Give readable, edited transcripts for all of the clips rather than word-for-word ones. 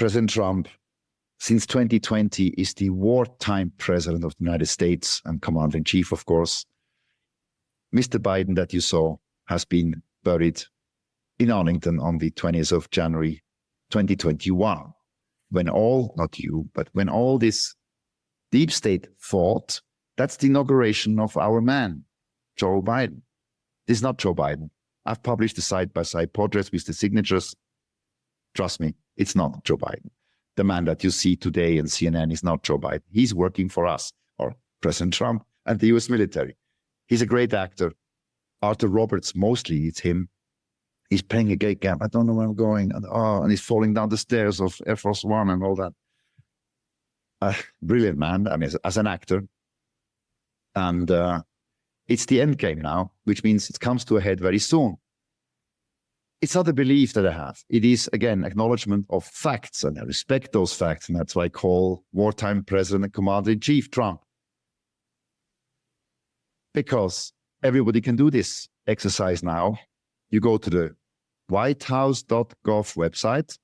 President Trump, since 2020, is the wartime president of the United States and commander-in-chief, of course. Mr. Biden, that you saw, has been buried in Arlington on the 20th of January, 2021, when when all this deep state thought, that's the inauguration of our man, Joe Biden. This is not Joe Biden. I've published the side-by-side portraits with the signatures. Trust me, it's not Joe Biden. The man that you see today in CNN is not Joe Biden. He's working for us, or President Trump and the US military. He's a great actor. Arthur Roberts, mostly it's him. He's playing a gay camp. I don't know where I'm going. And he's falling down the stairs of Air Force One and all that. Brilliant man, I mean, as an actor. And it's the end game now, which means it comes to a head very soon. It's not a belief that I have. It is, again, acknowledgement of facts, and I respect those facts, and that's why I call wartime president and commander-in-chief Trump. Because everybody can do this exercise now. You go to the whitehouse.gov website,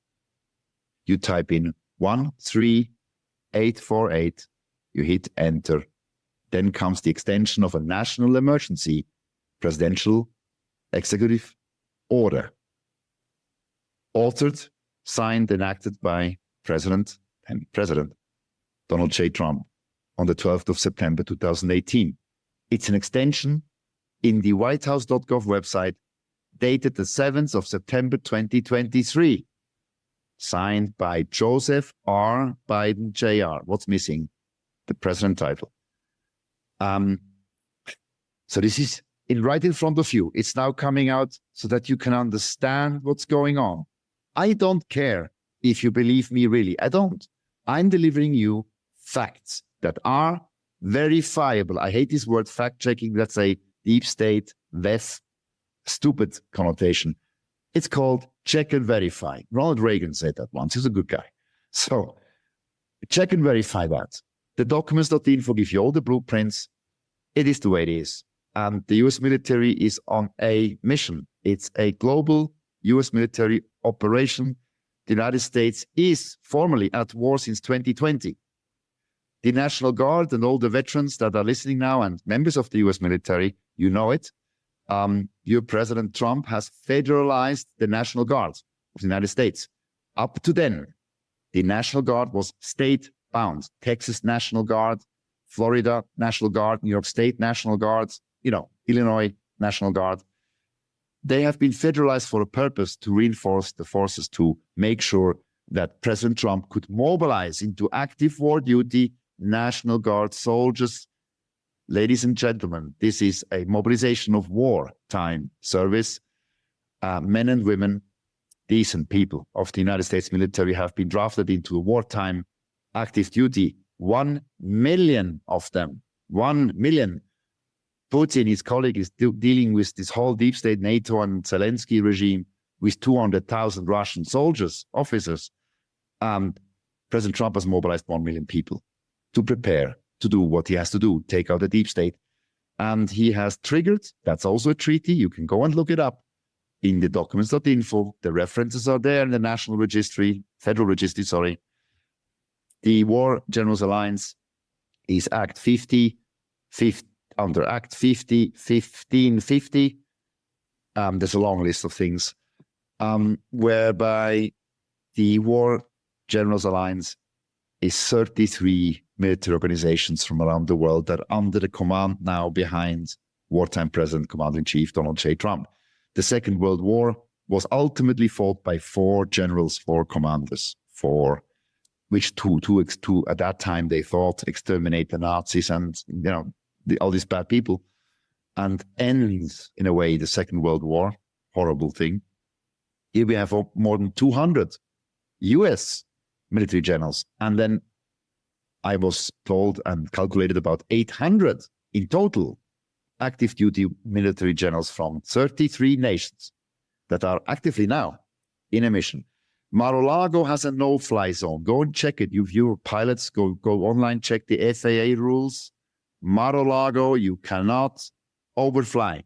you type in 13848, you hit enter. Then comes the extension of a national emergency presidential executive order. Authored, signed, and acted by President Donald J. Trump on the 12th of September 2018. It's an extension in the whitehouse.gov website dated the 7th of September 2023, signed by Joseph R. Biden Jr. What's missing? The president title. So this is right in front of you. It's now coming out so that you can understand what's going on. I don't care if you believe me, really. I don't. I'm delivering you facts that are verifiable. I hate this word fact-checking. That's a deep state, less stupid connotation. It's called check and verify. Ronald Reagan said that once. He's a good guy. So check and verify that. The documents.info give you all the blueprints. It is the way it is. And the US military is on a mission. It's a global US military operation. The United States is formally at war since 2020. The National Guard and all the veterans that are listening now and members of the US military, you know it. Your President Trump has federalized the National Guard of the United States. Up to then, the National Guard was state-bound. Texas National Guard, Florida National Guard, New York State National Guard, Illinois National Guard. They have been federalized for a purpose to reinforce the forces to make sure that President Trump could mobilize into active war duty National Guard soldiers. Ladies and gentlemen, this is a mobilization of wartime service. Men and women, decent people of the United States military have been drafted into a wartime active duty. 1 million of them. 1 million. Putin, his colleague, is dealing with this whole deep state NATO and Zelensky regime with 200,000 Russian soldiers, officers. President Trump has mobilized 1 million people to prepare to do what he has to do, take out the deep state. And he has triggered, that's also a treaty, you can go and look it up in the documents.info. The references are there in the National Registry, Federal Registry, sorry. The War Generals Alliance is Act 50, under Act 50, 1550. There's a long list of things whereby the War Generals Alliance is 33 military organizations from around the world that are under the command now behind wartime President, Commander-in-Chief Donald J. Trump. The Second World War was ultimately fought by 4 generals, 4 commanders, 4, which two at that time they thought exterminate the Nazis and all these bad people, and ends in a way the Second World War. Horrible thing. Here we have more than 200 US military generals, and then I was told and calculated about 800 in total active duty military generals from 33 nations that are actively now in a mission. Mar-a-Lago has a no-fly zone. Go and check it. You view pilots, go online, check the FAA rules. Mar-a-Lago, you cannot overfly.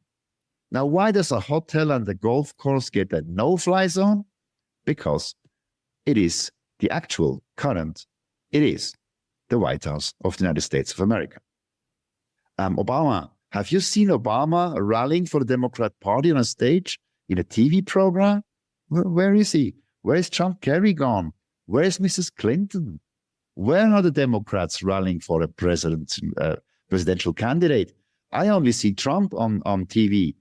Now, why does a hotel and a golf course get a no-fly zone? Because it is the actual current, it is the White House of the United States of America. Obama, have you seen Obama rallying for the Democrat Party on a stage in a TV program? Where is he? Where is John Kerry gone? Where is Mrs. Clinton? Where are the Democrats rallying for a presidential candidate? I only see Trump on TV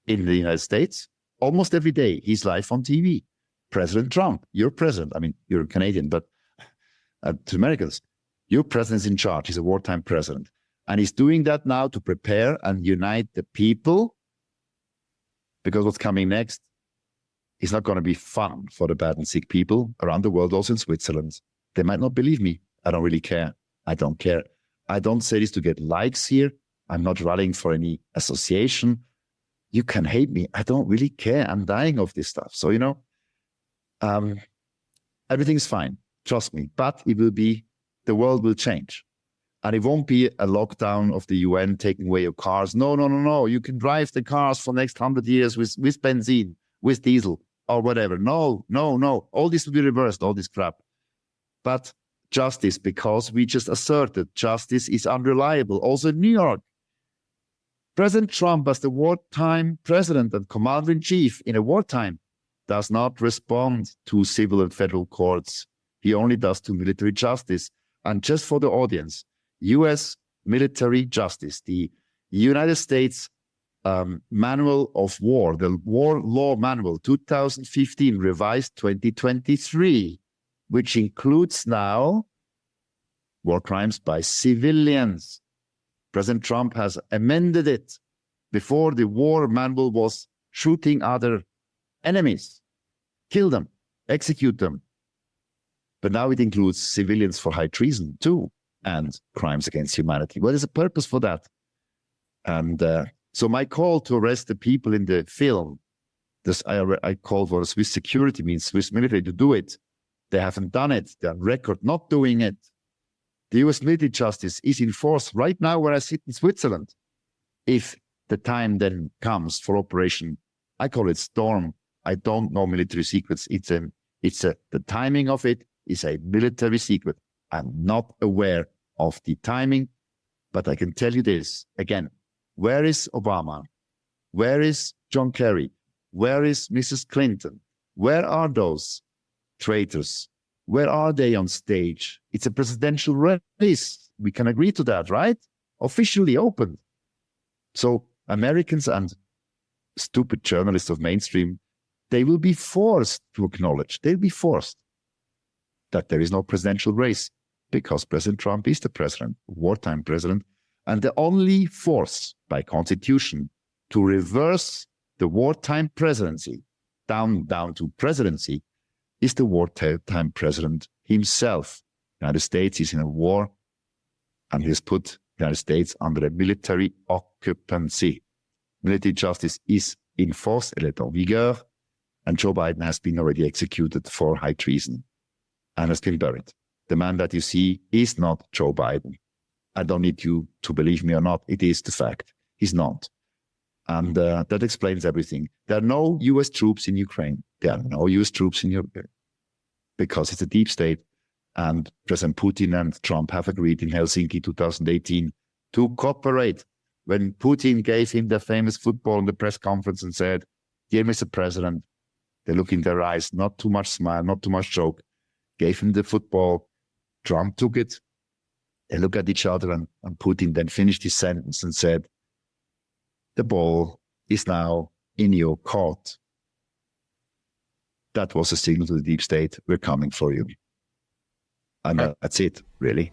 in the United States. Almost every day, he's live on TV. President Trump, you're president. I mean, you're Canadian, but to Americans, your president's in charge. He's a wartime president. And he's doing that now to prepare and unite the people, because what's coming next is not going to be fun for the bad and sick people around the world, also in Switzerland. They might not believe me. I don't really care. I don't care. I don't say this to get likes here. I'm not rallying for any association. You can hate me. I don't really care. I'm dying of this stuff. So, everything's fine. Trust me. But the world will change. And it won't be a lockdown of the UN taking away your cars. No. You can drive the cars for the next 100 years with benzene, with diesel, or whatever. No. All this will be reversed, all this crap. But justice, because we just asserted justice is unreliable. Also in New York, President Trump, as the wartime president and commander-in-chief in a wartime, does not respond to civil and federal courts. He only does to military justice. And just for the audience, U.S. military justice, the United States Manual of War, the War Law Manual 2015, revised 2023, which includes now war crimes by civilians. President Trump has amended it. Before, the war manual was shooting other enemies, kill them, execute them. But now it includes civilians for high treason too, and crimes against humanity. Well, there's a purpose for that. And so my call to arrest the people in the film, I call for Swiss security, means Swiss military, to do it. They haven't done it. They're on record not doing it. The U.S. military justice is in force right now where I sit in Switzerland. If the time then comes for operation, I call it Storm. I don't know military secrets. The timing of it is a military secret. I'm not aware of the timing, but I can tell you this again. Where is Obama? Where is John Kerry? Where is Mrs. Clinton? Where are those traitors? Where are they on stage? It's a presidential race. We can agree to that, right? Officially opened. So Americans and stupid journalists of mainstream, they will be forced to acknowledge, they'll be forced that there is no presidential race because President Trump is the president, wartime president, and the only force by constitution to reverse the wartime presidency down to presidency is the wartime president himself. The United States is in a war, and he has put the United States under a military occupancy. Military justice is in force, elle est en vigueur, and Joe Biden has been already executed for high treason and has been buried. The man that you see is not Joe Biden. I don't need you to believe me or not. It is the fact. He's not. And that explains everything. There are no U.S. troops in Ukraine. There are no U.S. troops in Europe because it's a deep state. And President Putin and Trump have agreed in Helsinki 2018 to cooperate. When Putin gave him the famous football in the press conference and said, "Dear Mr. President," they look in their eyes, not too much smile, not too much joke, gave him the football. Trump took it. They look at each other, and Putin then finished his sentence and said, "The ball is now in your court." That was a signal to the deep state, we're coming for you. And that's it, really.